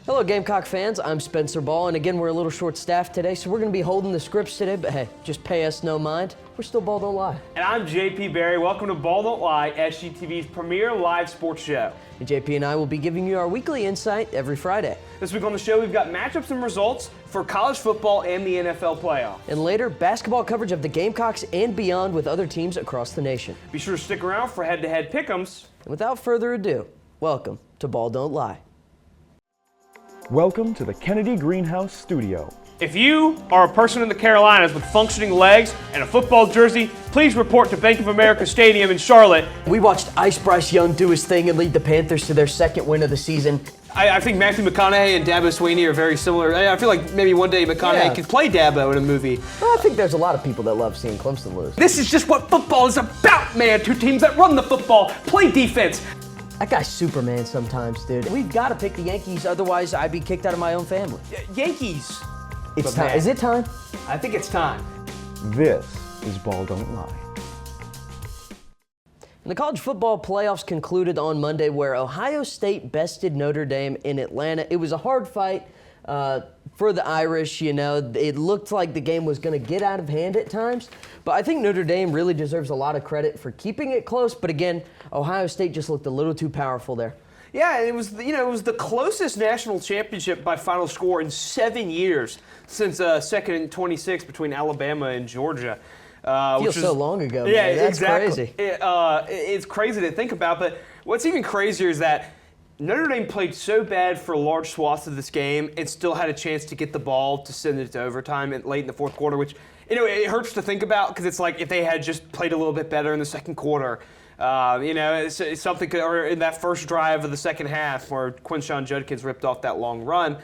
Hello, Gamecock fans. I'm Spencer Ball, and again, we're a little short-staffed today, so we're going to be holding the scripts today, but hey, just pay us no mind. We're still Ball Don't Lie. And I'm JP Barry. Welcome to Ball Don't Lie, SGTV's premier live sports show. And JP and I will be giving you our weekly insight every Friday. This week on the show, we've got matchups and results for college football and the NFL playoffs. And later, basketball coverage of the Gamecocks and beyond with other teams across the nation. Be sure to stick around for head-to-head pick'ems. And without further ado, welcome to Ball Don't Lie. Welcome to the Kennedy Greenhouse Studio. If you are a person in the Carolinas with functioning legs and a football jersey, please report to Bank of America Stadium in Charlotte. We watched Ice Bryce Young do his thing and lead the Panthers to their second win of the season. I think Matthew McConaughey and Dabo Swinney are very similar. I feel like maybe one day McConaughey could play Dabo in a movie. Well, I think there's a lot of people that love seeing Clemson lose. This is just what football is about, man. Two teams that run the football, play defense. That guy's Superman sometimes, dude. We've got to pick the Yankees, otherwise I'd be kicked out of my own family. Yankees. It's time. Is it time? I think it's time. This is Ball Don't Lie. And the college football playoffs concluded on Monday where Ohio State bested Notre Dame in Atlanta. It was a hard fight for the Irish. You know, it looked like the game was going to get out of hand at times. But I think Notre Dame really deserves a lot of credit for keeping it close. But again, Ohio State just looked a little too powerful there. Yeah, it was the closest national championship by final score in 7 years since second and 26 between Alabama and Georgia. Feels so long ago. Yeah, man. That's exactly. crazy. It's crazy to think about, but what's even crazier is that Notre Dame played so bad for large swaths of this game and still had a chance to get the ball to send it to overtime and late in the fourth quarter, which it hurts to think about because it's like if they had just played a little bit better in the second quarter. It's something or in that first drive of the second half where Quinshon Judkins ripped off that long run,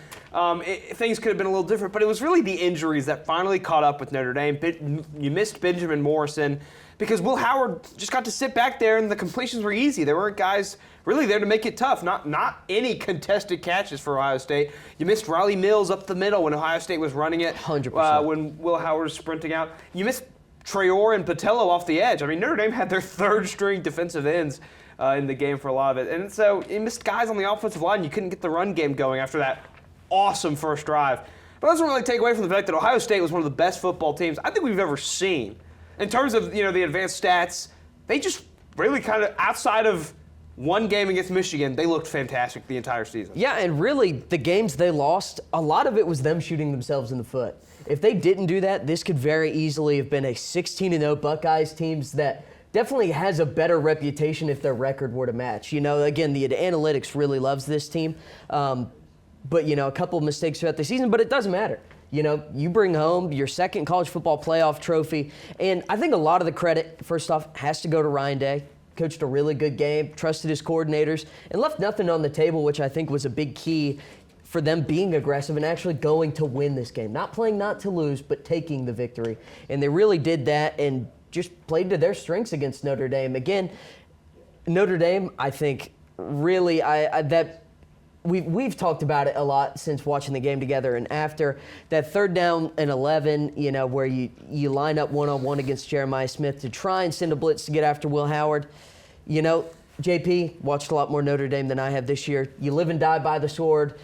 things could have been a little different. But it was really the injuries that finally caught up with Notre Dame. You missed Benjamin Morrison because Will Howard just got to sit back there and the completions were easy. There weren't guys really there to make it tough. Not any contested catches for Ohio State. You missed Riley Mills up the middle when Ohio State was running it. 100%. When Will Howard was sprinting out. You missed Traore and Patello off the edge. I mean, Notre Dame had their third-string defensive ends in the game for a lot of it. And so you missed guys on the offensive line. You couldn't get the run game going after that awesome first drive. But it doesn't really take away from the fact that Ohio State was one of the best football teams I think we've ever seen. In terms of, the advanced stats, they just really kind of, outside of one game against Michigan, they looked fantastic the entire season. Yeah, and really, the games they lost, a lot of it was them shooting themselves in the foot. If they didn't do that, this could very easily have been a 16-0 Buckeyes teams that definitely has a better reputation if their record were to match. Again, the analytics really loves this team. But, a couple of mistakes throughout the season, but it doesn't matter. You bring home your second college football playoff trophy. And I think a lot of the credit, first off, has to go to Ryan Day. Coached a really good game, trusted his coordinators, and left nothing on the table, which I think was a big key for them being aggressive and actually going to win this game. Not playing not to lose, but taking the victory. And they really did that and just played to their strengths against Notre Dame. Again, Notre Dame, I think, really, we've talked about it a lot since watching the game together. And after that 3rd down and 11, where you line up one-on-one against Jeremiah Smith to try and send a blitz to get after Will Howard, JP watched a lot more Notre Dame than I have this year. You live and die by the sword.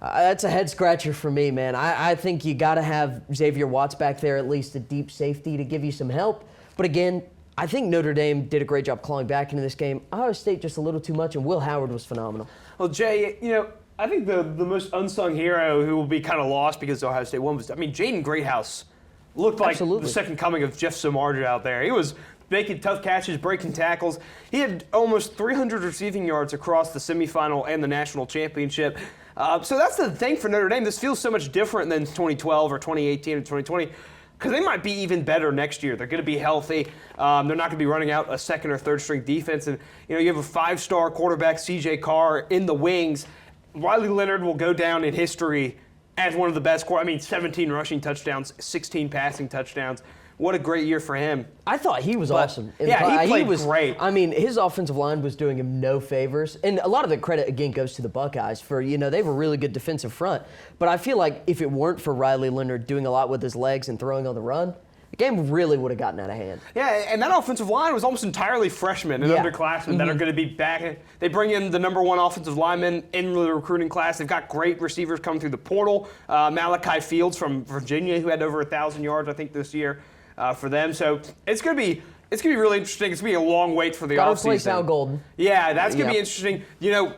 That's a head scratcher for me, man. I think you got to have Xavier Watts back there, at least a deep safety to give you some help. But again, I think Notre Dame did a great job clawing back into this game. Ohio State just a little too much, and Will Howard was phenomenal. Well, Jay, I think the most unsung hero who will be kind of lost because Ohio State won was, Jaden Greathouse looked like the second coming of Jeff Samardzija out there. He was making tough catches, breaking tackles. He had almost 300 receiving yards across the semifinal and the national championship. So that's the thing for Notre Dame. This feels so much different than 2012 or 2018 or 2020 because they might be even better next year. They're going to be healthy. They're not going to be running out a second or third string defense. And, you have a 5-star quarterback, C.J. Carr, in the wings. Riley Leonard will go down in history as one of the best 17 rushing touchdowns, 16 passing touchdowns. What a great year for him. I thought he was awesome. He played great. His offensive line was doing him no favors. And a lot of the credit, again, goes to the Buckeyes for, they were a really good defensive front. But I feel like if it weren't for Riley Leonard doing a lot with his legs and throwing on the run, the game really would have gotten out of hand. Yeah, and that offensive line was almost entirely freshmen and underclassmen that are going to be back. They bring in the number 1 offensive lineman in the recruiting class. They've got great receivers coming through the portal. Malachi Fields from Virginia, who had over 1,000 yards, I think, this year for them. So it's going to be really interesting. It's going to be a long wait for the offseason. Got to replace Al Golden. Yeah, that's going to be interesting. You know,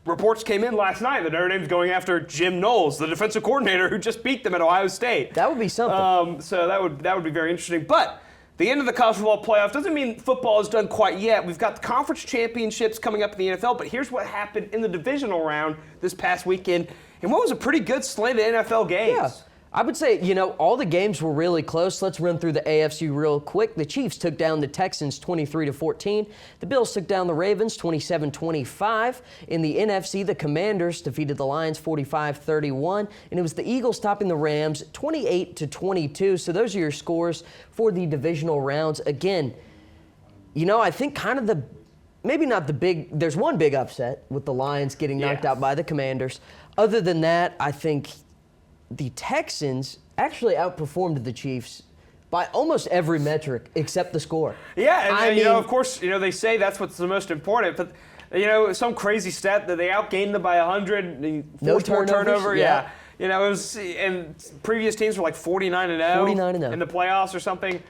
reports came in last night that Notre Dame's going after Jim Knowles, the defensive coordinator who just beat them at Ohio State. That would be something. So that would be very interesting. But the end of the college football playoff doesn't mean football is done quite yet. We've got the conference championships coming up in the NFL, but here's what happened in the divisional round this past weekend, and what was a pretty good slate of NFL games. Yeah. I would say, all the games were really close. Let's run through the AFC real quick. The Chiefs took down the Texans 23-14. The Bills took down the Ravens 27-25. In the NFC, the Commanders defeated the Lions 45-31. And it was the Eagles topping the Rams 28-22. So those are your scores for the divisional rounds. Again, I think kind of maybe not the big, there's one big upset with the Lions getting knocked out by the Commanders. Other than that, I think the Texans actually outperformed the Chiefs by almost every metric except the score. Yeah, and of course, they say that's what's the most important, but some crazy stat that they outgained them by 100, forced more turnover. Yeah. It was, and previous teams were like 49-0 in the playoffs or something.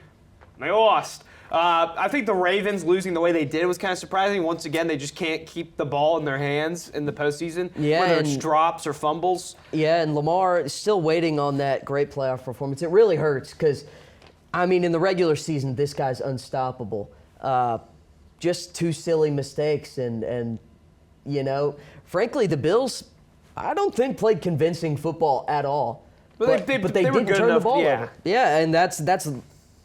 They lost. I think the Ravens losing the way they did was kind of surprising. Once again, they just can't keep the ball in their hands in the postseason, whether it's drops or fumbles. Yeah, and Lamar is still waiting on that great playoff performance. It really hurts because, in the regular season, this guy's unstoppable. Just 2 silly mistakes, and frankly, the Bills, I don't think played convincing football at all. But they didn't turn the ball over. Yeah, and that's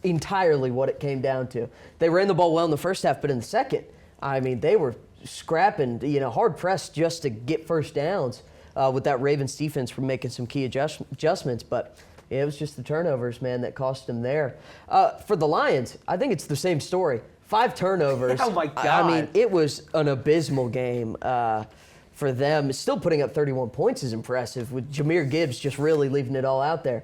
entirely what it came down to. They ran the ball well in the first half, but in the second, they were scrapping, hard pressed just to get first downs with that Ravens defense for making some key adjustments. But it was just the turnovers, man, that cost them there. For the Lions, I think it's the same story. 5 turnovers. Oh, my God. It was an abysmal game for them. Still putting up 31 points is impressive, with Jahmyr Gibbs just really leaving it all out there.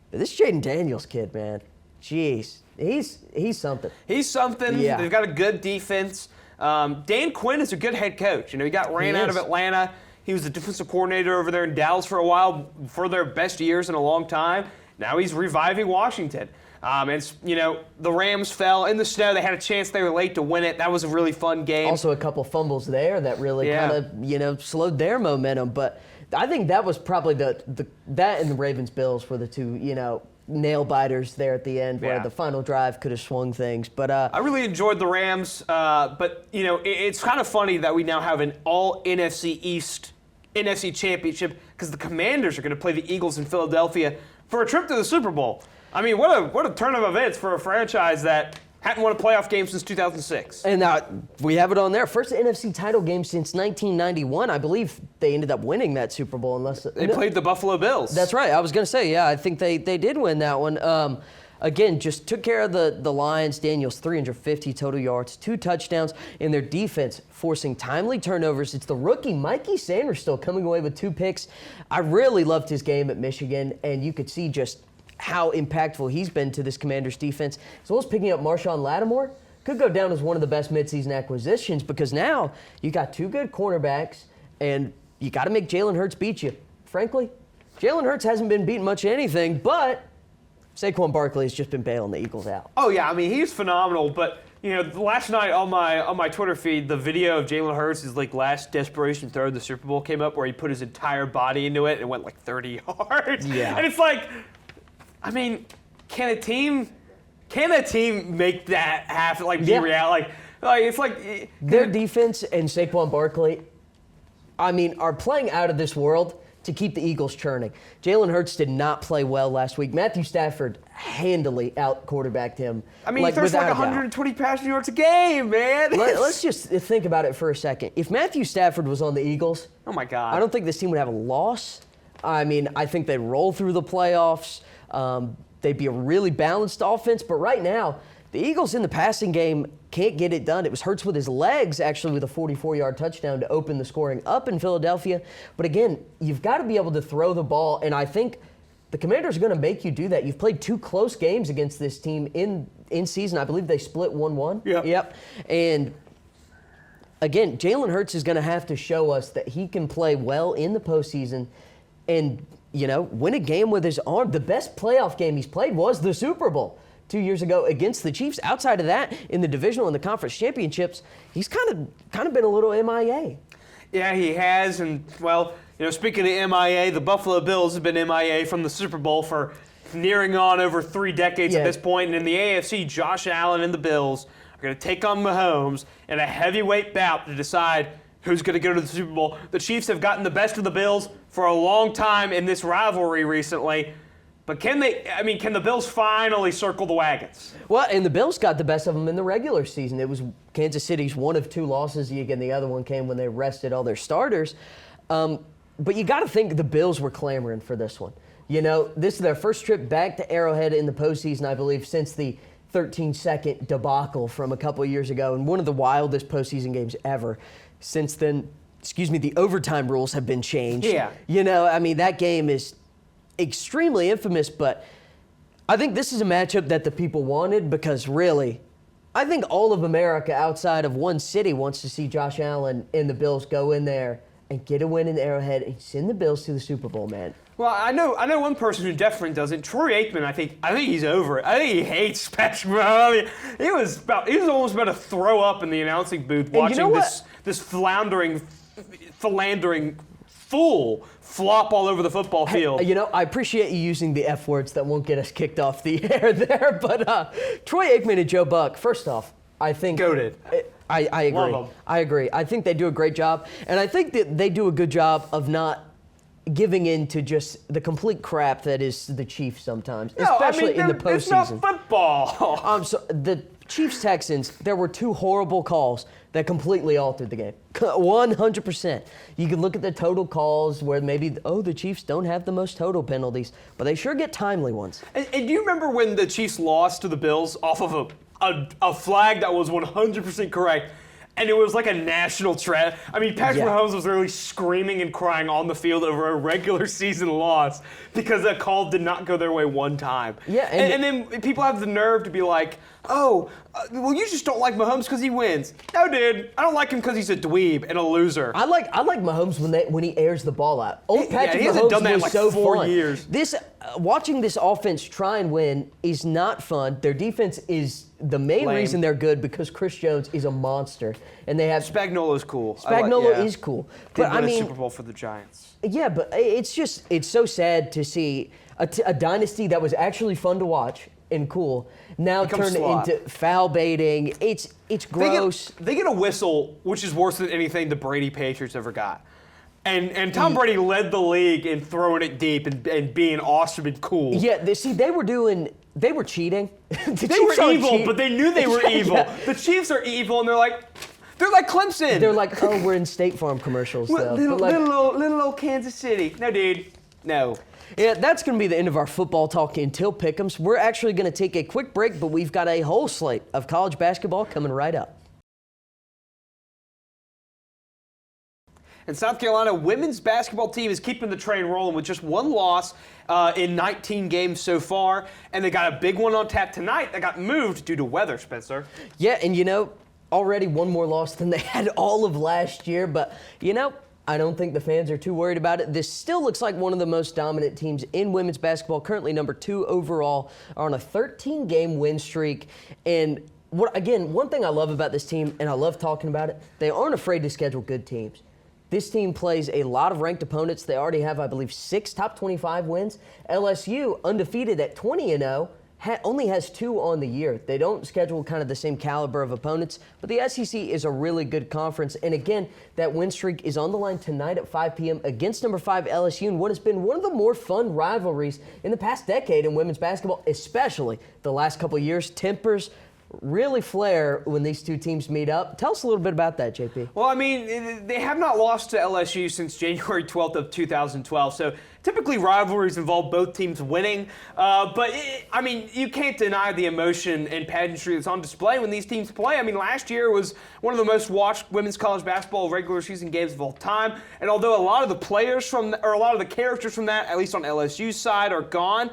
But this Jaden Daniels kid, man. Jeez, he's something. He's something. Yeah. They've got a good defense. Dan Quinn is a good head coach. He got ran out of Atlanta. He was the defensive coordinator over there in Dallas for a while, for their best years in a long time. Now he's reviving Washington. The Rams fell in the snow. They had a chance. They were late to win it. That was a really fun game. Also a couple fumbles there that really kind of, slowed their momentum. But I think that was probably that and the Ravens-Bills were the 2, nail biters there at the end where the final drive could have swung things. But I really enjoyed the Rams, but it's kind of funny that we now have an all NFC East NFC championship because the Commanders are going to play the Eagles in Philadelphia for a trip to the Super Bowl. What a turn of events for a franchise that hadn't won a playoff game since 2006. And we have it on there. First NFC title game since 1991. I believe they ended up winning that Super Bowl unless they played the Buffalo Bills. That's right. I was going to say, I think they did win that one. Again, just took care of the Lions. Daniels, 350 total yards, 2 touchdowns, and their defense forcing timely turnovers. It's the rookie Mikey Sanders still coming away with 2 picks. I really loved his game at Michigan, and you could see just how impactful he's been to this Commanders defense, as well as picking up Marshawn Lattimore. Could go down as one of the best midseason acquisitions because now you got 2 good cornerbacks, and you got to make Jalen Hurts beat you. Frankly, Jalen Hurts hasn't been beating much of anything, but Saquon Barkley has just been bailing the Eagles out. Oh yeah, he's phenomenal. But last night on my Twitter feed, the video of Jalen Hurts' last desperation throw of the Super Bowl came up, where he put his entire body into it and went 30 yards. Yeah, and it's can a team make that happen? Be real? Their defense and Saquon Barkley, are playing out of this world to keep the Eagles churning. Jalen Hurts did not play well last week. Matthew Stafford handily out-quarterbacked him. He throws 120 passing yards a game, man. Let's just think about it for a second. If Matthew Stafford was on the Eagles, oh my God, I don't think this team would have a loss. I think they'd roll through the playoffs. They'd be a really balanced offense. But right now, the Eagles in the passing game can't get it done. It was Hurts with his legs, actually, with a 44-yard touchdown to open the scoring up in Philadelphia. But again, you've got to be able to throw the ball. And I think the Commanders are going to make you do that. You've played 2 close games against this team in season. I believe they split 1-1. Yep. And again, Jalen Hurts is going to have to show us that he can play well in the postseason and, win a game with his arm. The best playoff game he's played was the Super Bowl 2 years ago against the Chiefs. Outside of that, in the divisional and the conference championships, he's kind of been a little MIA. Yeah, he has. And, well, speaking of MIA, the Buffalo Bills have been MIA from the Super Bowl for nearing on over 3 decades at this point. And in the AFC, Josh Allen and the Bills are going to take on Mahomes in a heavyweight bout to decide who's going to go to the Super Bowl. The Chiefs have gotten the best of the Bills for a long time in this rivalry recently. But can the Bills finally circle the wagons? Well, and the Bills got the best of them in the regular season. It was Kansas City's one of 2 losses. Again, the other one came when they rested all their starters. But you got to think the Bills were clamoring for this one. This is their first trip back to Arrowhead in the postseason, I believe, since the 13-second debacle from a couple of years ago, and one of the wildest postseason games ever. Since then, the overtime rules have been changed. Yeah. That game is extremely infamous, but I think this is a matchup that the people wanted because really, I think all of America outside of one city wants to see Josh Allen and the Bills go in there and get a win in Arrowhead and send the Bills to the Super Bowl, man. Well, I know one person who definitely doesn't. Troy Aikman, I think he's over it. I think he hates Patrick Mahomes. He was almost about to throw up in the announcing booth watching this philandering fool flop all over the football field. I appreciate you using the F words that won't get us kicked off the air there, but Troy Aikman and Joe Buck, first off, I think goated. I agree. Love 'em. I agree. I think they do a great job, and I think that they do a good job of not giving in to just the complete crap that is the Chiefs sometimes, especially in the postseason. It's not football. So the Chiefs-Texans, there were 2 horrible calls that completely altered the game. 100%. You can look at the total calls where maybe, the Chiefs don't have the most total penalties, but they sure get timely ones. And do you remember when the Chiefs lost to the Bills off of a flag that was 100% correct? And it was like a national trend. Patrick Mahomes was really screaming and crying on the field over a regular season loss because that call did not go their way one time. Yeah, and then people have the nerve to be like, well, you just don't like Mahomes because he wins. No, dude, I don't like him because he's a dweeb and a loser. I like Mahomes when he airs the ball out. Old Patrick he hasn't Mahomes done that in was like so 4 fun. years. Watching this offense try and win is not fun. Their defense is the main reason they're good because Chris Jones is a monster, and they have Spagnuolo's cool. Spagnuolo is cool, but win a Super Bowl for the Giants. Yeah, but it's so sad to see a dynasty that was actually fun to watch and cool now turn into foul baiting. It's gross. They get a whistle, which is worse than anything the Brady Patriots ever got. And Tom Brady led the league in throwing it deep and being awesome and cool. Yeah, they were cheating. They were evil, but they knew they were evil. Yeah. The Chiefs are evil, and they're like Clemson. They're like, we're in State Farm commercials, though. Little old Kansas City. No, dude, no. Yeah, that's going to be the end of our football talk until Pick'ems. We're actually going to take a quick break, but we've got a whole slate of college basketball coming right up. And South Carolina women's basketball team is keeping the train rolling with just 1 loss in 19 games so far. And they got a big one on tap tonight that got moved due to weather, Spencer. Yeah, and already 1 more loss than they had all of last year. But, I don't think the fans are too worried about it. This still looks like one of the most dominant teams in women's basketball, currently number 2 overall, are on a 13-game win streak. And one thing I love about this team, and I love talking about it, they aren't afraid to schedule good teams. This team plays a lot of ranked opponents. They already have, I believe, 6 top 25 wins. LSU, undefeated at 20-0, only has 2 on the year. They don't schedule kind of the same caliber of opponents, but the SEC is a really good conference. And again, that win streak is on the line tonight at 5 p.m. against number 5 LSU in what has been one of the more fun rivalries in the past decade in women's basketball, especially the last couple of years. Tempers really flare when these two teams meet up. Tell us a little bit about that, JP. Well, I mean, they have not lost to LSU since January 12th of 2012, so typically rivalries involve both teams winning. I mean, you can't deny the emotion and pageantry that's on display when these teams play. I mean, last year was one of the most watched women's college basketball regular season games of all time, and although a lot of the players or a lot of the characters from that, at least on LSU's side, are gone,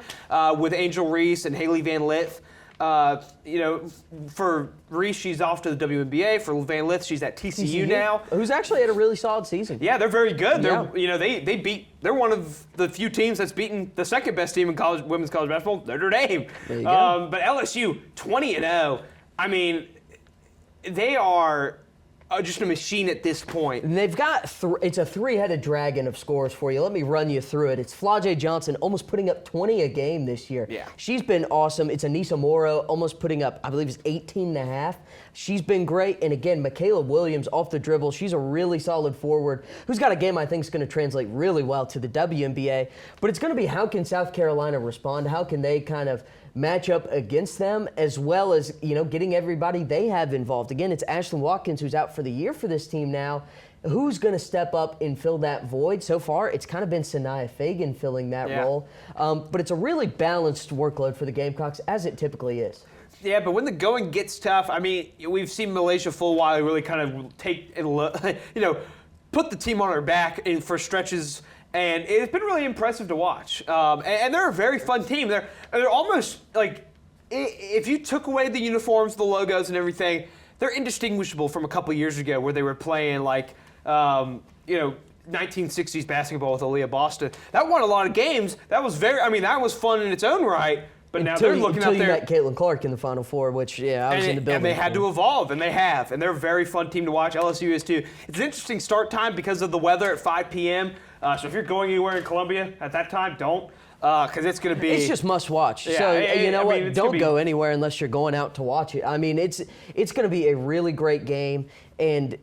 with Angel Reece and Haley Van Lith. For Reece, she's off to the WNBA. For Van Lith, she's at TCU now. Who's actually had a really solid season. Yeah, they're very good. Yeah. They're one of the few teams that's beaten the second best team in women's college basketball, Notre Dame. There you go. But LSU 20-0. I mean, they are just a machine at this point. And they've got it's a three-headed dragon of scores for you. Let me run you through it. It's Flau'jae Johnson almost putting up 20 a game this year. Yeah. She's been awesome. It's Anissa Morrow almost putting up, I believe it's 18.5. She's been great. And again, Michaela Williams off the dribble. She's a really solid forward who's got a game I think is going to translate really well to the WNBA. But it's going to be how can South Carolina respond? How can they kind of match up against them, as well as, getting everybody they have involved. Again, it's Ashlyn Watkins who's out for the year for this team now. Who's going to step up and fill that void? So far, it's kind of been Sanaya Fagan filling that role. But it's a really balanced workload for the Gamecocks, as it typically is. Yeah, but when the going gets tough, I mean, we've seen Malaysia Fulwiley really kind of take and put the team on her back for stretches. And it's been really impressive to watch. And they're a very fun team. They're almost like, if you took away the uniforms, the logos, and everything, they're indistinguishable from a couple years ago where they were playing 1960s basketball with Aaliyah Boston. That won a lot of games. That was that was fun in its own right. But now they're looking out there. Until you met Caitlin Clark in the Final Four, which, I was in the building. And they had to evolve, and they have. And they're a very fun team to watch. LSU is too. It's an interesting start time because of the weather at 5 p.m. So if you're going anywhere in Columbia at that time, don't. Because it's going to be. It's just must watch. Yeah, so you know what? Don't go anywhere unless you're going out to watch it. I mean, it's going to be a really great game, and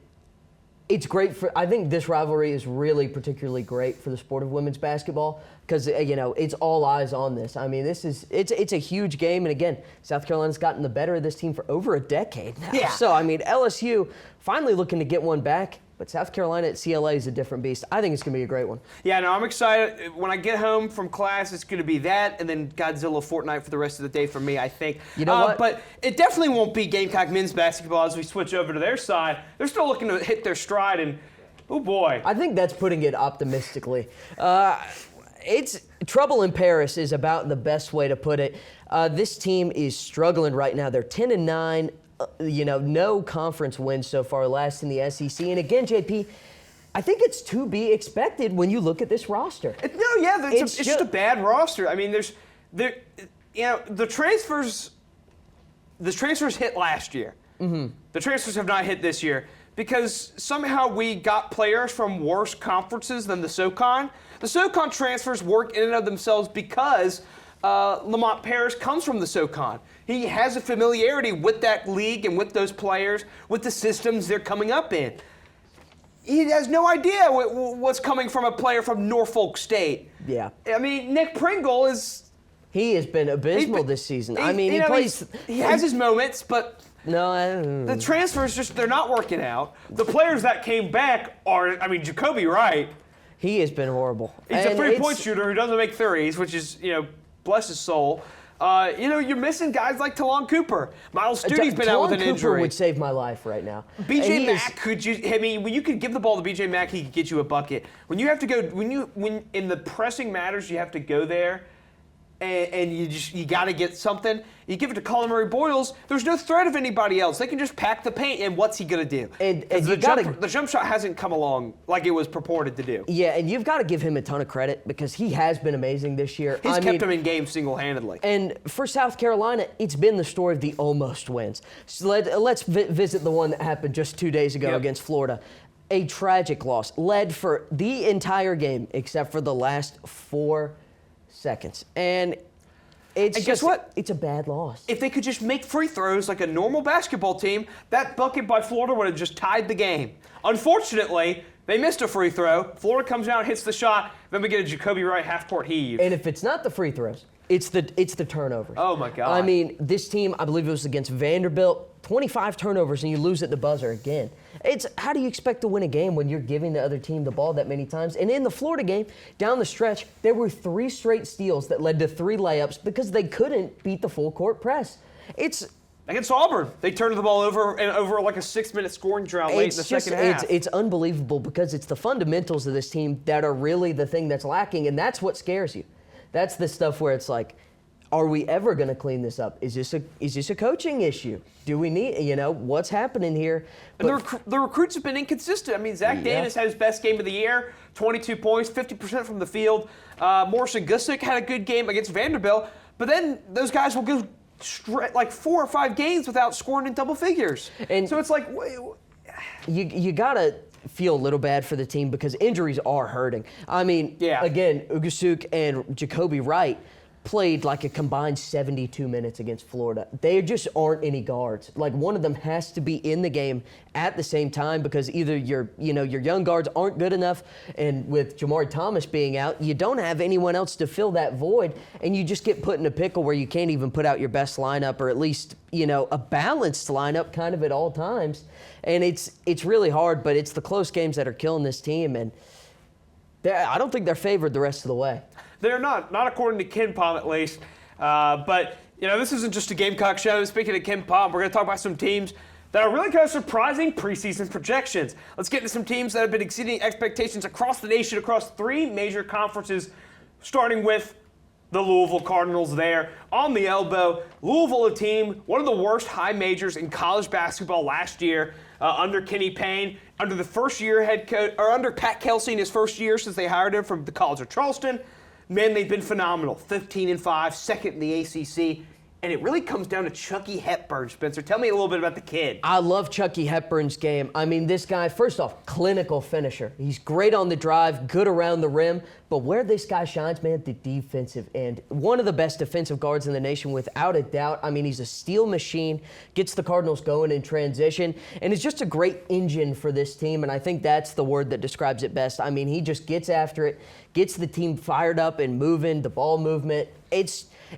it's great for. I think this rivalry is really particularly great for the sport of women's basketball because it's all eyes on this. I mean, it's a huge game, and again, South Carolina's gotten the better of this team for over a decade now. Yeah. So I mean, LSU finally looking to get one back. But South Carolina at CLA is a different beast. I think it's going to be a great one. Yeah, no, I'm excited. When I get home from class, it's going to be that, and then Godzilla Fortnite for the rest of the day for me, I think. You know what? But it definitely won't be Gamecock men's basketball as we switch over to their side. They're still looking to hit their stride, and oh boy. I think that's putting it optimistically. It's trouble in Paris is about the best way to put it. This team is struggling right now. They're 10-9. No conference wins so far, last in the SEC. And again, JP, I think it's to be expected when you look at this roster. It's just a bad roster. I mean, the transfers hit last year. Mm-hmm. The transfers have not hit this year because somehow we got players from worse conferences than the SoCon. The SoCon transfers work in and of themselves because Lamont Paris comes from the SoCon. He has a familiarity with that league and with those players, with the systems they're coming up in. He has no idea what's coming from a player from Norfolk State. Yeah. I mean, Nick Pringle is... He has been abysmal this season. He has his moments, but... No, the transfers they're not working out. The players that came back are, Jacoby Wright. He has been horrible. He's a three-point shooter who doesn't make threes, which is, bless his soul. You're missing guys like Talon Cooper. Miles Studi's been out with an injury. Cooper would save my life right now. BJ Mack when you could give the ball to BJ Mack, he could get you a bucket. When you have to go, when in the pressing matters, you have to go there, and you got to get something. You give it to Colin Murray Boyles. There's no threat of anybody else. They can just pack the paint, and what's he gonna do? The jump shot hasn't come along like it was purported to do. Yeah, and you've got to give him a ton of credit because he has been amazing this year. He's kept him in games single-handedly. And for South Carolina, it's been the story of the almost wins. So let's visit the one that happened just 2 days ago against Florida. A tragic loss, led for the entire game except for the last 4 seconds. And guess what? It's a bad loss. If they could just make free throws like a normal basketball team, that bucket by Florida would have just tied the game. Unfortunately, they missed a free throw. Florida comes out, hits the shot, then we get a Jacoby Wright half-court heave. And if it's not the free throws, It's the turnovers. Oh, my God. I mean, this team, I believe it was against Vanderbilt, 25 turnovers, and you lose at the buzzer again. How do you expect to win a game when you're giving the other team the ball that many times? And in the Florida game, down the stretch, there were 3 straight steals that led to 3 layups because they couldn't beat the full court press. Against Auburn, they turned the ball over like a 6-minute scoring drought late in the second half. It's unbelievable because it's the fundamentals of this team that are really the thing that's lacking, and that's what scares you. That's the stuff where it's like, are we ever going to clean this up? Is this a coaching issue? Do we need, what's happening here? And the recruits have been inconsistent. I mean, Zach Danis had his best game of the year, 22 points, 50% from the field. Morrison Gusick had a good game against Vanderbilt, but then those guys will go like 4 or 5 games without scoring in double figures. And so it's like, you gotta feel a little bad for the team because injuries are hurting. I mean, again, Ugasuk and Jacoby Wright played like a combined 72 minutes against Florida. They just aren't any guards. Like, one of them has to be in the game at the same time because either your young guards aren't good enough, and with Jamari Thomas being out, you don't have anyone else to fill that void, and you just get put in a pickle where you can't even put out your best lineup, or at least, a balanced lineup kind of at all times. And it's really hard, but it's the close games that are killing this team, and I don't think they're favored the rest of the way. They're not according to Ken Palm at least. But, this isn't just a Gamecock show. Speaking of Ken Palm, we're going to talk about some teams that are really kind of surprising preseason projections. Let's get into some teams that have been exceeding expectations across the nation, across 3 major conferences, starting with the Louisville Cardinals there on the elbow. Louisville, a team, one of the worst high majors in college basketball last year under Kenny Payne, under the first-year head coach, or under Pat Kelsey in his first year since they hired him from the College of Charleston. Man, they've been phenomenal. 15-5, second in the ACC. And it really comes down to Chucky Hepburn, Spencer. Tell me a little bit about the kid. I love Chucky Hepburn's game. I mean, this guy, first off, clinical finisher. He's great on the drive, good around the rim. But where this guy shines, man, the defensive end. One of the best defensive guards in the nation, without a doubt. I mean, he's a steel machine, gets the Cardinals going in transition, and is just a great engine for this team. And I think that's the word that describes it best. I mean, he just gets after it, gets the team fired up and moving, the ball movement.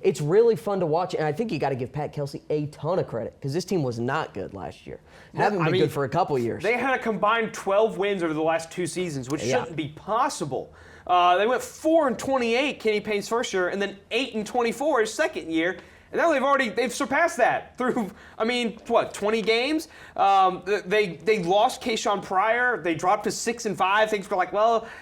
It's really fun to watch, and I think you got to give Pat Kelsey a ton of credit because this team was not good last year. Haven't been good for a couple years. They had a combined 12 wins over the last 2 seasons, which shouldn't be possible. They went 4-28 Kenny Payne's first year, and then 8-24 his second year. And now they've surpassed that through, 20 games? They lost Kayshawn Pryor. They dropped to 6-5. Things were like,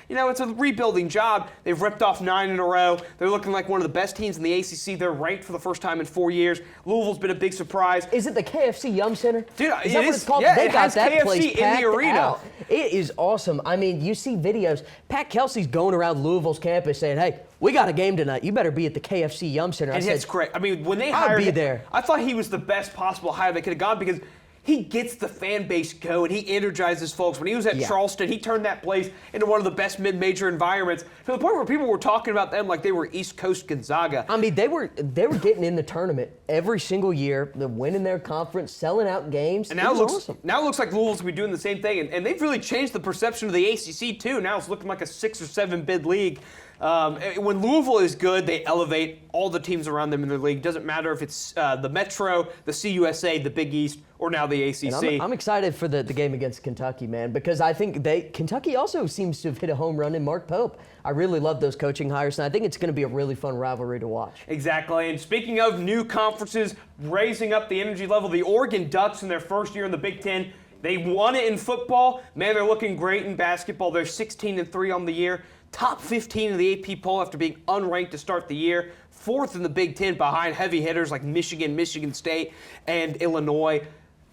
it's a rebuilding job. They've ripped off 9 in a row. They're looking like one of the best teams in the ACC. They're ranked for the first time in 4 years. Louisville's been a big surprise. Is it the KFC Yum Center? Dude, is that what it's called? Yeah, they it got has that KFC place in the arena. Out. It is awesome. I mean, you see videos. Pat Kelsey's going around Louisville's campus saying, hey, we got a game tonight. You better be at the KFC Yum Center. And that's great. I mean, when they hired him, there. I thought he was the best possible hire they could have gone because he gets the fan base going. He energizes folks. When he was at Charleston, he turned that place into one of the best mid-major environments to the point where people were talking about them like they were East Coast Gonzaga. I mean, they were getting in the tournament every single year. They're winning their conference, selling out games. And now it looks like Louisville's going to be doing the same thing. And they've really changed the perception of the ACC, too. Now it's looking like a 6 or 7 bid league. When Louisville is good, they elevate all the teams around them in their league. Doesn't matter if it's the Metro, the CUSA, the Big East, or now the ACC. And I'm excited for the game against Kentucky, man, because I think Kentucky also seems to have hit a home run in Mark Pope. I really love those coaching hires, and I think it's going to be a really fun rivalry to watch. Exactly. And speaking of new conferences raising up the energy level, the Oregon Ducks in their first year in the Big Ten, they won it in football. Man, they're looking great in basketball. They're 16-3 on the year. Top 15 in the AP poll after being unranked to start the year. 4th in the Big Ten behind heavy hitters like Michigan, Michigan State, and Illinois.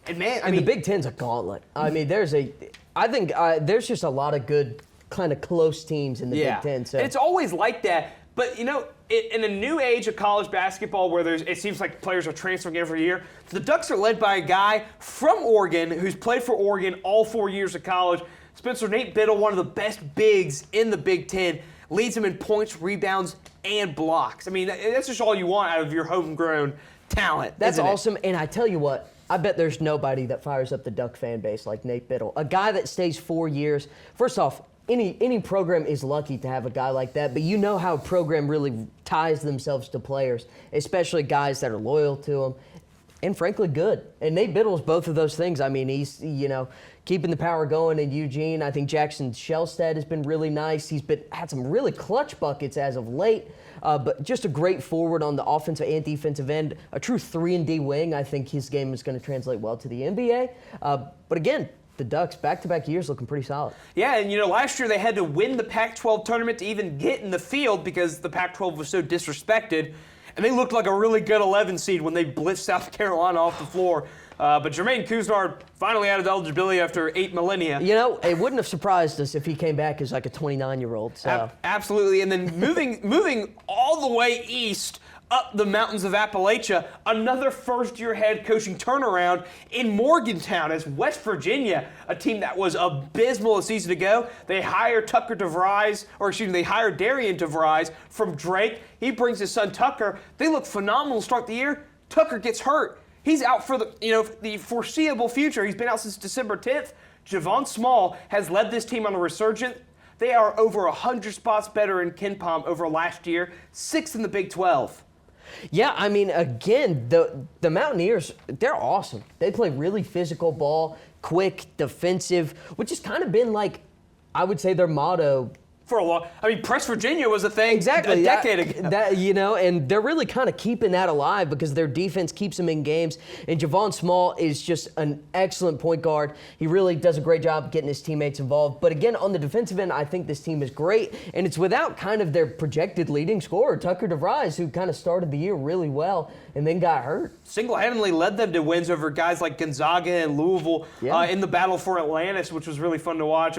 And man, the Big Ten's a gauntlet. I mean, there's just a lot of good kind of close teams in the Big Ten. So. And it's always like that. But, in a new age of college basketball where it seems like players are transferring every year, the Ducks are led by a guy from Oregon who's played for Oregon all 4 years of college. Spencer, Nate Biddle, one of the best bigs in the Big Ten, leads him in points, rebounds, and blocks. I mean, that's just all you want out of your homegrown talent. That's awesome. And I tell you what, I bet there's nobody that fires up the Duck fan base like Nate Biddle. A guy that stays 4 years. First off, any program is lucky to have a guy like that, but you know how a program really ties themselves to players, especially guys that are loyal to them and frankly good. And Nate Biddle's both of those things. I mean, he's, keeping the power going in Eugene. I think Jackson Shellstead has been really nice. He's had some really clutch buckets as of late, but just a great forward on the offensive and defensive end, a true 3-and-D wing. I think his game is going to translate well to the NBA. But again, the Ducks, back-to-back years, looking pretty solid. Yeah, and last year they had to win the Pac-12 tournament to even get in the field because the Pac-12 was so disrespected. And they looked like a really good 11 seed when they blitzed South Carolina off the floor. But Jermaine Couisnard finally out of eligibility after 8 millennia. It wouldn't have surprised us if he came back as like a 29-year-old. So. Absolutely. And then moving all the way east up the mountains of Appalachia, another first-year head coaching turnaround in Morgantown as West Virginia, a team that was abysmal a season ago. They hired they hired Darian DeVries from Drake. He brings his son Tucker. They look phenomenal to start the year. Tucker gets hurt. He's out for the foreseeable future. He's been out since December 10th. Javon Small has led this team on a resurgence. They are over 100 spots better in KenPom over last year, 6th in the Big 12. Yeah, I mean, again, the Mountaineers, they're awesome. They play really physical ball, quick, defensive, which has kind of been like, I would say, their motto. For a long, Press Virginia was a thing exactly, a decade ago. And they're really kind of keeping that alive because their defense keeps them in games. And Javon Small is just an excellent point guard. He really does a great job getting his teammates involved. But again, on the defensive end, I think this team is great. And it's without kind of their projected leading scorer, Tucker DeVries, who kind of started the year really well and then got hurt. Single-handedly led them to wins over guys like Gonzaga and Louisville in the battle for Atlantis, which was really fun to watch.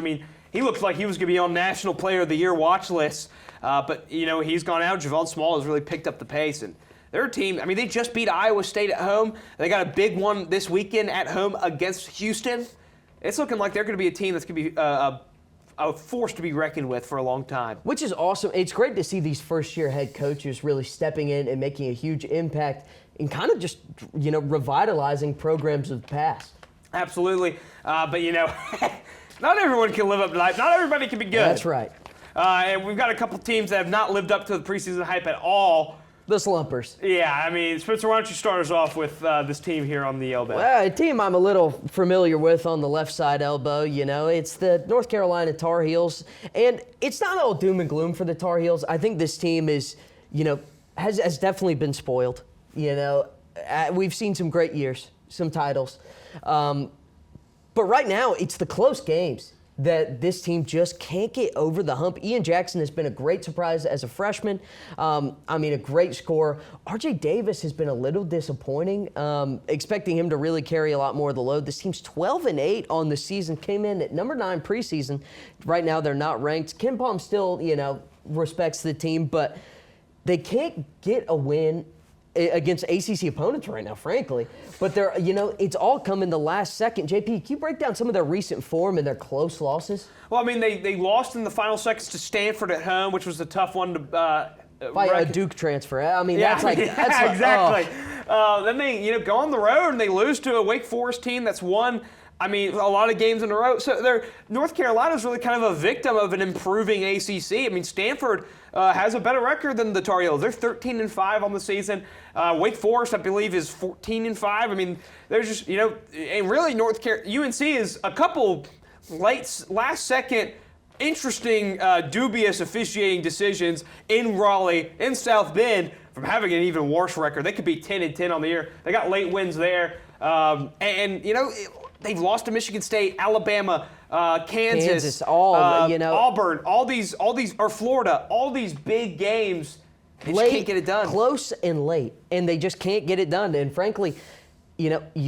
He looked like he was going to be on National Player of the Year watch lists, but he's gone out. Javon Small has really picked up the pace, and their team. They just beat Iowa State at home. They got a big one this weekend at home against Houston. It's looking like they're going to be a team that's going to be a force to be reckoned with for a long time. Which is awesome. It's great to see these first-year head coaches really stepping in and making a huge impact and kind of just revitalizing programs of the past. Absolutely, but not everyone can live up to hype. Not everybody can be good. That's right. And we've got a couple teams that have not lived up to the preseason hype at all. The Slumpers. Yeah, Spencer, why don't you start us off with this team here on the elbow? Well, a team I'm a little familiar with on the left side elbow, it's the North Carolina Tar Heels. And it's not all doom and gloom for the Tar Heels. I think this team is, has definitely been spoiled. We've seen some great years, some titles. But right now, it's the close games that this team just can't get over the hump. Ian Jackson has been a great surprise as a freshman. A great scorer. RJ Davis has been a little disappointing. Expecting him to really carry a lot more of the load. This team's 12-8 on the season. Came in at number 9 preseason. Right now, they're not ranked. KenPom still, respects the team, but they can't get a win against ACC opponents right now, frankly. But they're, it's all come in the last second. JP, can you break down some of their recent form and their close losses? Well, they lost in the final seconds to Stanford at home, which was a tough one to by a Duke transfer. Exactly. Then they, go on the road and they lose to a Wake Forest team that's won a lot of games in a row. So North Carolina's really kind of a victim of an improving ACC. Stanford has a better record than the Tar Heels. They're 13-5 on the season. Wake Forest, I believe, is 14-5. They're just, and really UNC is a couple last-second interesting, dubious officiating decisions in Raleigh, in South Bend, from having an even worse record. They could be 10-10 on the year. They got late wins there. They've lost to Michigan State, Alabama, Kansas, Auburn, all these, or Florida, all these big games. They just can't get it done. Close and late, and they just can't get it done. And frankly,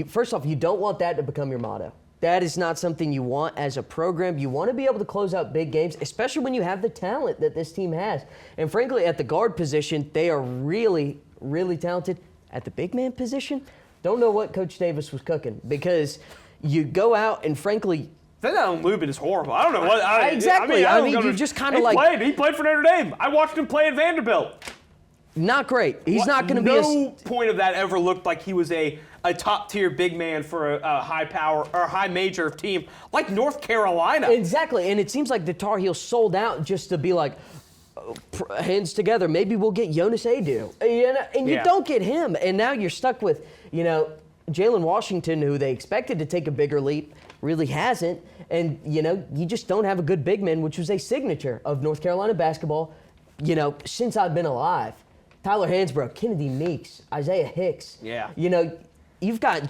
first off, you don't want that to become your motto. That is not something you want as a program. You want to be able to close out big games, especially when you have the talent that this team has. And frankly, at the guard position, they are really, really talented. At the big man position, don't know what Coach Davis was cooking because you go out and frankly, Lubin is horrible. I don't know what. Exactly. You just kind of He played for Notre Dame. I watched him play at Vanderbilt. Not great. He's not going to be No point of that ever looked like he was a top-tier big man for a high-power or high-major team like North Carolina. Exactly, and it seems like the Tar Heels sold out just to be like, hands together, maybe we'll get Jonas Adu. And you don't get him, and now you're stuck with, Jalen Washington, who they expected to take a bigger leap, really hasn't, and, you just don't have a good big man, which was a signature of North Carolina basketball, since I've been alive. Tyler Hansbrough, Kennedy Meeks, Isaiah Hicks. Yeah. You've got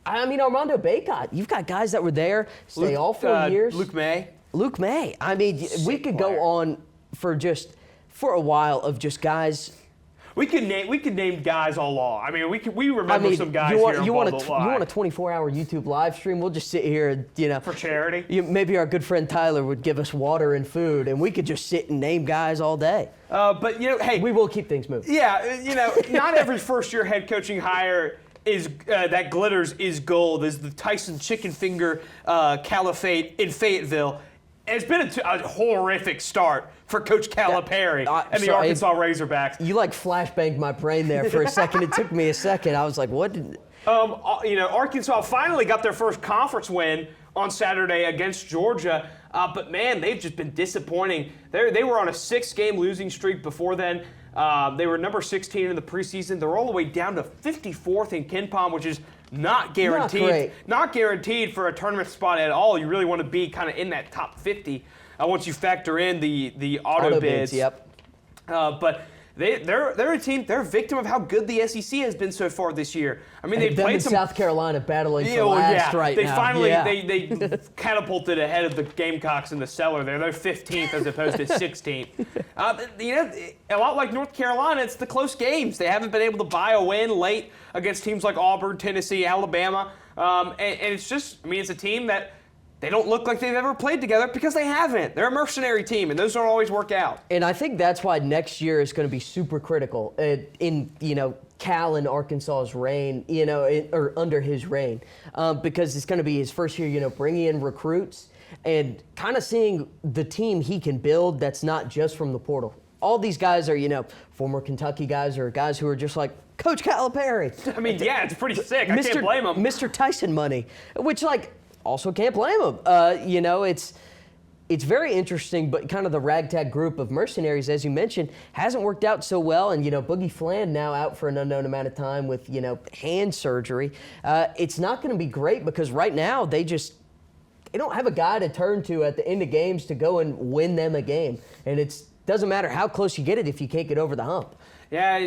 Armando Bacot. You've got guys that were there, stay all 4 years. Luke May. We could go on for a while of just guys. We could name guys all along. We remember some guys here. You want a 24-hour YouTube live stream? We'll just sit here, for charity. Maybe our good friend Tyler would give us water and food, and we could just sit and name guys all day. But hey, we will keep things moving. Yeah, not every first-year head coaching hire is that glitters is gold. Is the Tyson Chicken Finger Caliphate in Fayetteville? And it's been a horrific start for Coach Calipari and the Arkansas Razorbacks. You flashbanged my brain there for a second. It took me a second. I was like, what? Arkansas finally got their first conference win on Saturday against Georgia. But man, they've just been disappointing. They were on a 6-game losing streak before then. They were number 16 in the preseason. They're all the way down to 54th in KenPom, which is not guaranteed. Not guaranteed for a tournament spot at all. You really want to be kind of in that top 50 once you factor in the auto bids. Yep. But they're a team. They're a victim of how good the SEC has been so far this year. They played some South Carolina battling for last right now. They catapulted ahead of the Gamecocks in the cellar there. They're 15th as opposed to 16th. A lot like North Carolina, it's the close games. They haven't been able to buy a win late against teams like Auburn, Tennessee, Alabama, and it's just. It's a team that. They don't look like they've ever played together because they haven't. They're a mercenary team, and those don't always work out. And I think that's why next year is going to be super critical in Cal and Arkansas's reign, or under his reign, because it's going to be his first year, bringing in recruits and kind of seeing the team he can build that's not just from the portal. All these guys are, former Kentucky guys or guys who are just like, Coach Calipari. It's pretty sick. I can't blame him. Mr. Tyson money, which, also can't blame him. It's very interesting, but kind of the ragtag group of mercenaries, as you mentioned, hasn't worked out so well. And, Boogie Flan now out for an unknown amount of time with, hand surgery. It's not going to be great because right now they don't have a guy to turn to at the end of games to go and win them a game. And it doesn't matter how close you get it if you can't get over the hump. Yeah,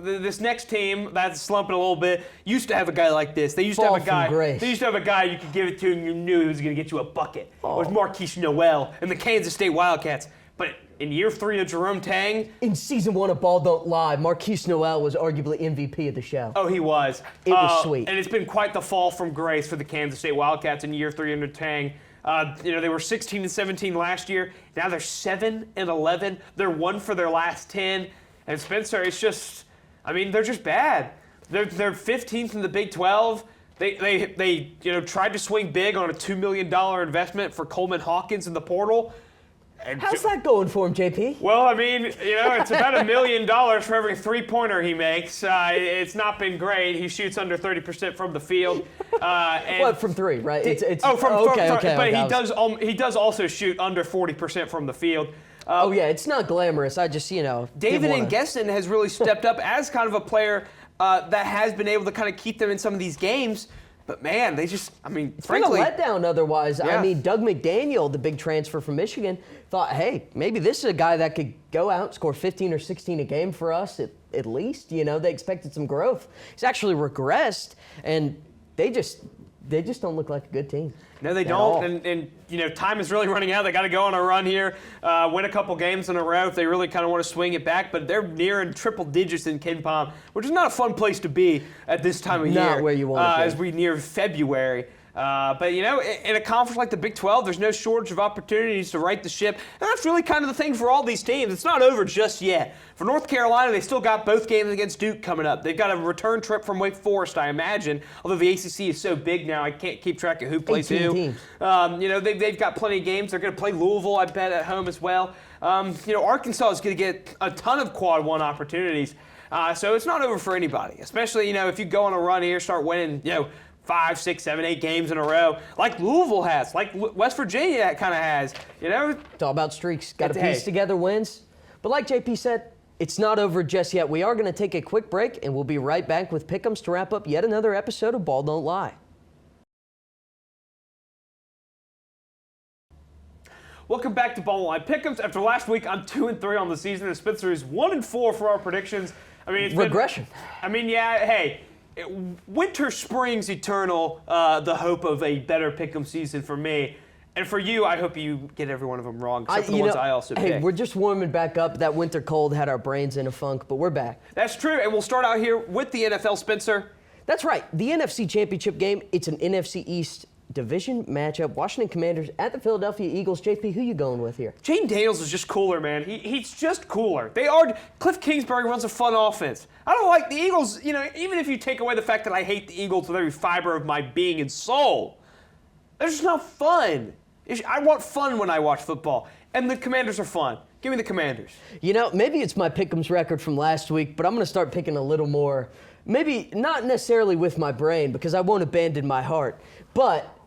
this next team that's slumping a little bit used to have a guy like this. They used to have a guy. They used to have a guy you could give it to and you knew he was going to get you a bucket. It was Marquise Noel and the Kansas State Wildcats. But in year 3 of Jerome Tang, in season 1 of Ball Don't Lie, Marquise Noel was arguably MVP of the show. Oh, he was. It was sweet. And it's been quite the fall from grace for the Kansas State Wildcats in year 3 under Tang. They were 16-17 last year. Now they're 7-11. They're 1 for their last 10. And Spencer, it's just, they're just bad. They're 15th in the Big 12. They tried to swing big on a $2 million investment for Coleman Hawkins in the portal. How's that going for him, JP? Well, it's about $1 million for every 3-pointer he makes. It's not been great. He shoots under 30% from the field. From 3, right? But he does also shoot under 40% from the field. It's not glamorous. I just, David Ngesson has really stepped up as kind of a player that has been able to kind of keep them in some of these games. But man, they just, frankly. It's been a letdown otherwise. Yeah. Doug McDaniel, the big transfer from Michigan, thought, hey, maybe this is a guy that could go out, score 15 or 16 a game for us at least. They expected some growth. He's actually regressed, and they just don't look like a good team. No, they don't. And time is really running out. They got to go on a run here, win a couple games in a row if they really kind of want to swing it back. But they're nearing triple digits in KenPom, which is not a fun place to be at this time of year. Not where you want to be. As we near February. But, in a conference like the Big 12, there's no shortage of opportunities to right the ship. And that's really kind of the thing for all these teams. It's not over just yet. For North Carolina, they still got both games against Duke coming up. They've got a return trip from Wake Forest, I imagine. Although the ACC is so big now, I can't keep track of who plays who. Teams. They've got plenty of games. They're going to play Louisville, I bet, at home as well. Arkansas is going to get a ton of quad one opportunities. So it's not over for anybody, especially, if you go on a run here, start winning, 5, 6, 7, 8 games in a row, like Louisville has, like West Virginia kind of has, It's all about streaks. Got to piece together wins. But like JP said, it's not over just yet. We are going to take a quick break, and we'll be right back with Pick'ems to wrap up yet another episode of Ball Don't Lie. Welcome back to Ball Don't Lie Pick'ems. After last week, I'm 2-3 on the season, and Spencer is 1-4 for our predictions. I mean, it's regression. Winter, spring's eternal, the hope of a better pick'em season for me. And for you, I hope you get every one of them wrong, except for the ones I also picked. Hey, we're just warming back up. That winter cold had our brains in a funk, but we're back. That's true, and we'll start out here with the NFL, Spencer. That's right. The NFC Championship game, it's an NFC East division matchup. Washington Commanders at the Philadelphia Eagles. JP, who you going with here? Jaden Daniels is just cooler, man. He's just cooler. Cliff Kingsbury runs a fun offense. I don't like the Eagles, even if you take away the fact that I hate the Eagles with every fiber of my being and soul. They're just not fun. I want fun when I watch football, and the Commanders are fun. Give me the Commanders. Maybe it's my Pick'ems record from last week, but I'm going to start picking a little more, maybe not necessarily with my brain because I won't abandon my heart, but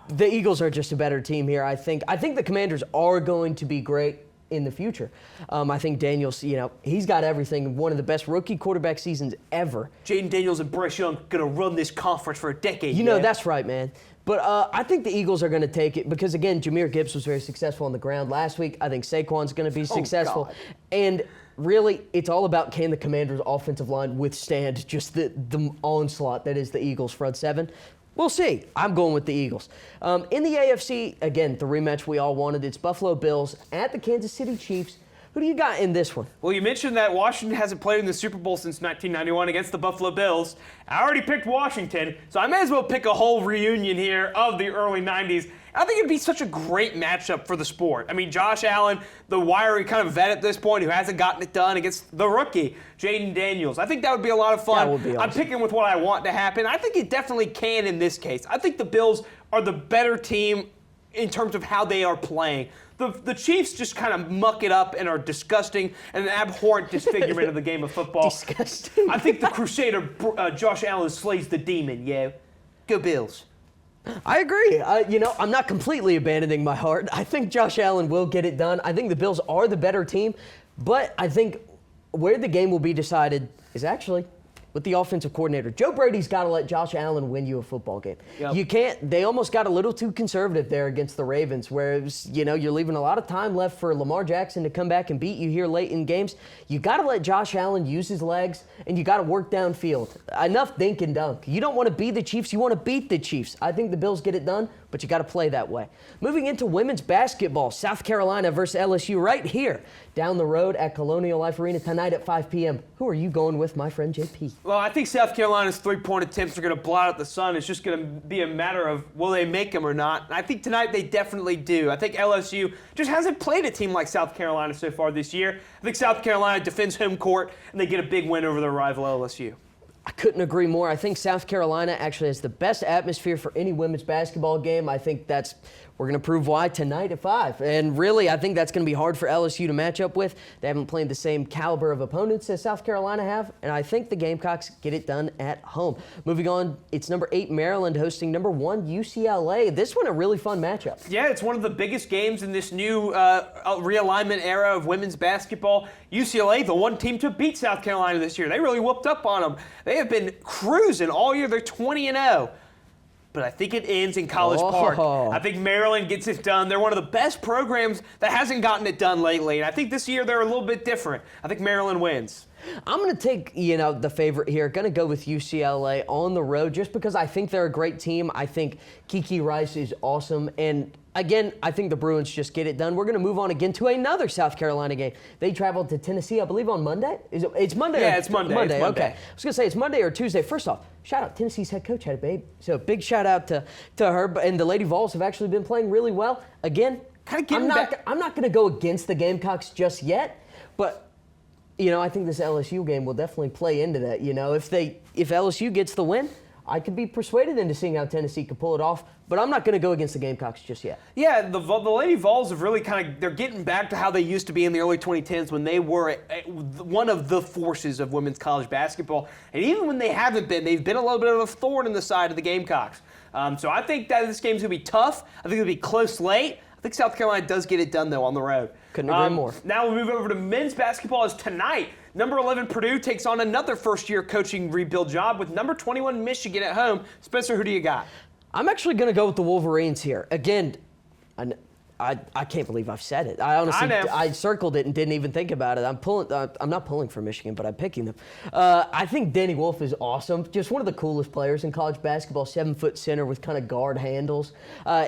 the Eagles are just a better team here, I think. I think the Commanders are going to be great in the future. I think Daniels, he's got everything. One of the best rookie quarterback seasons ever. Jaden Daniels and Bryce Young going to run this conference for a decade. That's right, man. But I think the Eagles are going to take it because, again, Jahmyr Gibbs was very successful on the ground last week. I think Saquon's going to be successful. God. And really, it's all about can the Commanders' offensive line withstand just the onslaught that is the Eagles' front seven. We'll see. I'm going with the Eagles. In the AFC, again, the rematch we all wanted. It's Buffalo Bills at the Kansas City Chiefs. Who do you got in this one? Well, you mentioned that Washington hasn't played in the Super Bowl since 1991 against the Buffalo Bills. I already picked Washington, so I may as well pick a whole reunion here of the early 90s. I think it'd be such a great matchup for the sport. I mean, Josh Allen, the wiry kind of vet at this point who hasn't gotten it done against the rookie, Jaden Daniels. I think that would be a lot of fun. That would be awesome. I'm picking with what I want to happen. I think it definitely can in this case. I think the Bills are the better team in terms of how they are playing. The Chiefs just kind of muck it up and are disgusting and an abhorrent disfigurement of the game of football. Disgusting. I think the Crusader, Josh Allen, slays the demon, yeah. Go Bills. I agree. I'm not completely abandoning my heart. I think Josh Allen will get it done. I think the Bills are the better team, but I think where the game will be decided is actually with the offensive coordinator. Joe Brady's got to let Josh Allen win you a football game. Yep. You can't. They almost got a little too conservative there against the Ravens, where it was, you're leaving a lot of time left for Lamar Jackson to come back and beat you here late in games. You got to let Josh Allen use his legs, and you got to work downfield. Enough dink and dunk. You don't want to be the Chiefs. You want to beat the Chiefs. I think the Bills get it done, but you got to play that way. Moving into women's basketball, South Carolina versus LSU right here down the road at Colonial Life Arena tonight at 5 p.m. Who are you going with, my friend JP? Well, I think South Carolina's three-point attempts are going to blot out the sun. It's just going to be a matter of will they make them or not. And I think tonight they definitely do. I think LSU just hasn't played a team like South Carolina so far this year. I think South Carolina defends home court, and they get a big win over their rival LSU. I couldn't agree more. I think South Carolina actually has the best atmosphere for any women's basketball game. I think we're going to prove why tonight at 5. And really, I think that's going to be hard for LSU to match up with. They haven't played the same caliber of opponents as South Carolina have, and I think the Gamecocks get it done at home. Moving on, it's number 8 Maryland hosting number 1 UCLA. This one a really fun matchup. Yeah, it's one of the biggest games in this new realignment era of women's basketball. UCLA, the one team to beat South Carolina this year. They really whooped up on them. They have been cruising all year. They're 20-0. But I think it ends in College Park. I think Maryland gets it done. They're one of the best programs that hasn't gotten it done lately. And I think this year they're a little bit different. I think Maryland wins. I'm going to take, the favorite here. Going to go with UCLA on the road just because I think they're a great team. I think Kiki Rice is awesome. And again, I think the Bruins just get it done. We're going to move on again to another South Carolina game. They traveled to Tennessee, I believe, on Monday. It's Monday. Yeah, it's Monday. Monday. It's Monday. Okay. I was going to say it's Monday or Tuesday. First off, shout out. Tennessee's head coach had a baby. So big shout out to her. And the Lady Vols have actually been playing really well. Again, I'm not going to go against the Gamecocks just yet, but I think this LSU game will definitely play into that. If LSU gets the win, I could be persuaded into seeing how Tennessee could pull it off, but I'm not going to go against the Gamecocks just yet. Yeah, the Lady Vols have really they're getting back to how they used to be in the early 2010s when they were one of the forces of women's college basketball. And even when they haven't been, they've been a little bit of a thorn in the side of the Gamecocks. So I think that this game's going to be tough. I think it'll be close late. I think South Carolina does get it done, though, on the road. Couldn't agree more. Now we'll move over to men's basketball as tonight. Number 11 Purdue takes on another first-year coaching rebuild job with number 21 Michigan at home. Spencer, who do you got? I'm actually going to go with the Wolverines here. Again, I can't believe I've said it. I honestly, I circled it and didn't even think about it. I'm not pulling for Michigan, but I'm picking them. I think Danny Wolf is awesome. Just one of the coolest players in college basketball. 7-foot center with kind of guard handles.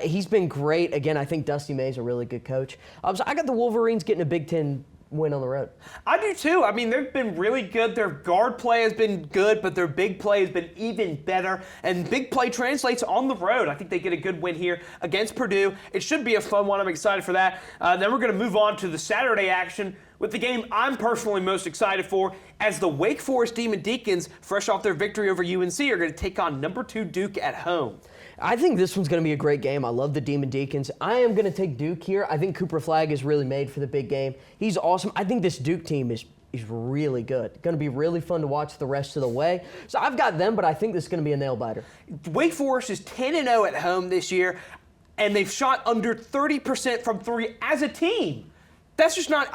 He's been great. Again, I think Dusty May's a really good coach. So I got the Wolverines getting a Big Ten win on the road. I do too. I mean, they've been really good. Their guard play has been good, but their big play has been even better. And big play translates on the road. I think they get a good win here against Purdue. It should be a fun one. I'm excited for that. Then we're going to move on to the Saturday action with the game I'm personally most excited for, as the Wake Forest Demon Deacons, fresh off their victory over UNC, are going to take on number 2 Duke at home. I think this one's going to be a great game. I love the Demon Deacons. I am going to take Duke here. I think Cooper Flagg is really made for the big game. He's awesome. I think this Duke team is really good. Going to be really fun to watch the rest of the way. So I've got them, but I think this is going to be a nail-biter. Wake Forest is 10-0 at home this year, and they've shot under 30% from 3 as a team. That's just not,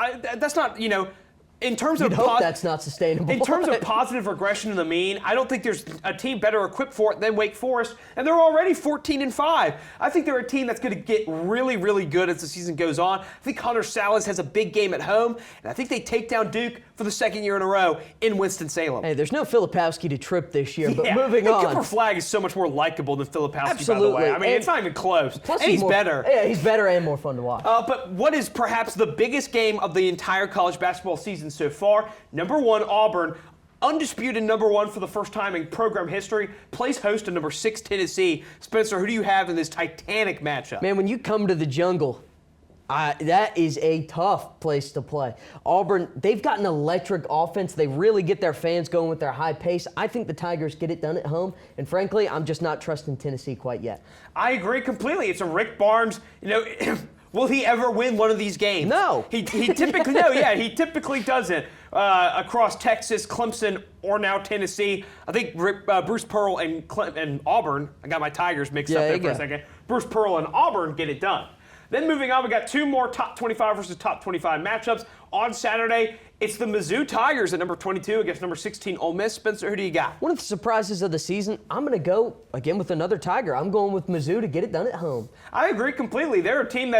in terms of hope that's not sustainable. In terms of positive regression to the mean, I don't think there's a team better equipped for it than Wake Forest, and they're already 14-5. I think they're a team that's going to get really, really good as the season goes on. I think Hunter Salas has a big game at home, and I think they take down Duke for the second year in a row in Winston-Salem. Hey, there's no Filipowski to trip this year, but moving on. Cooper Flagg is so much more likable than Filipowski, by the way. I mean, it's not even close. Plus and he's better. Yeah, he's better and more fun to watch. But what is perhaps the biggest game of the entire college basketball season so far? Number 1, Auburn, undisputed number 1 for the first time in program history, plays host to number 6, Tennessee. Spencer, who do you have in this titanic matchup? Man, when you come to the jungle, that is a tough place to play. Auburn, they've got an electric offense. They really get their fans going with their high pace. I think the Tigers get it done at home, and frankly, I'm just not trusting Tennessee quite yet. I agree completely. It's a Rick Barnes, will he ever win one of these games? No. He typically he typically doesn't. Across Texas, Clemson, or now Tennessee, I think Bruce Pearl and Auburn. I got my Tigers mixed up there for a second. Bruce Pearl and Auburn get it done. Then moving on, we got 2 more top 25 versus top 25 matchups on Saturday. It's the Mizzou Tigers at number 22 against number 16 Ole Miss. Spencer, who do you got? One of the surprises of the season, I'm going to go, again, with another Tiger. I'm going with Mizzou to get it done at home. I agree completely. They're a team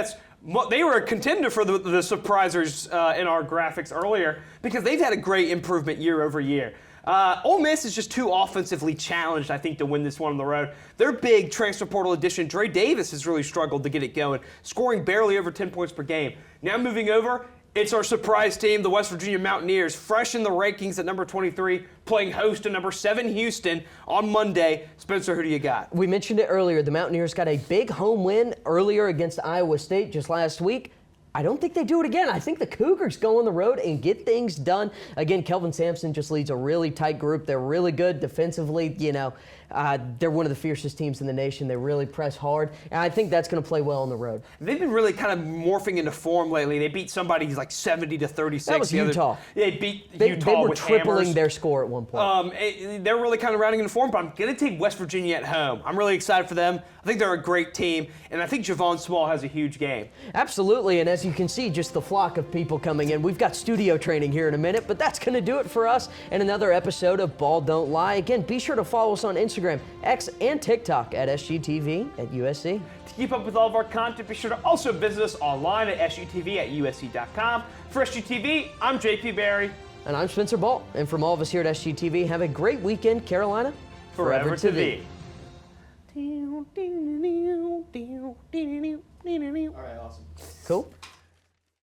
they were a contender for the surprisers in our graphics earlier because they've had a great improvement year over year. Ole Miss is just too offensively challenged, I think, to win this one on the road. Their big transfer portal addition, Dre Davis, has really struggled to get it going, scoring barely over 10 points per game. Now moving over, it's our surprise team, the West Virginia Mountaineers, fresh in the rankings at number 23, playing host to number 7 Houston on Monday. Spencer, who do you got? We mentioned it earlier. The Mountaineers got a big home win earlier against Iowa State just last week. I don't think they do it again. I think the Cougars go on the road and get things done. Again, Kelvin Sampson just leads a really tight group. They're really good defensively. They're one of the fiercest teams in the nation. They really press hard, and I think that's going to play well on the road. They've been really kind of morphing into form lately. They beat somebody like 70-36. That was Utah. They beat Utah with They were tripling hammers. Their score at one point. They're really kind of rounding into form, but I'm going to take West Virginia at home. I'm really excited for them. I think they're a great team, and I think Javon Small has a huge game. Absolutely, and as you can see, just the flock of people coming in. We've got studio training here in a minute, but that's going to do it for us in another episode of Ball Don't Lie. Again, be sure to follow us on Instagram, X, and TikTok at SGTV at USC. To keep up with all of our content, be sure to also visit us online at SGTV at USC.com. For SGTV, I'm JP Barry. And I'm Spencer Ball. And from all of us here at SGTV, have a great weekend, Carolina. Forever to be. All right, awesome. Cool.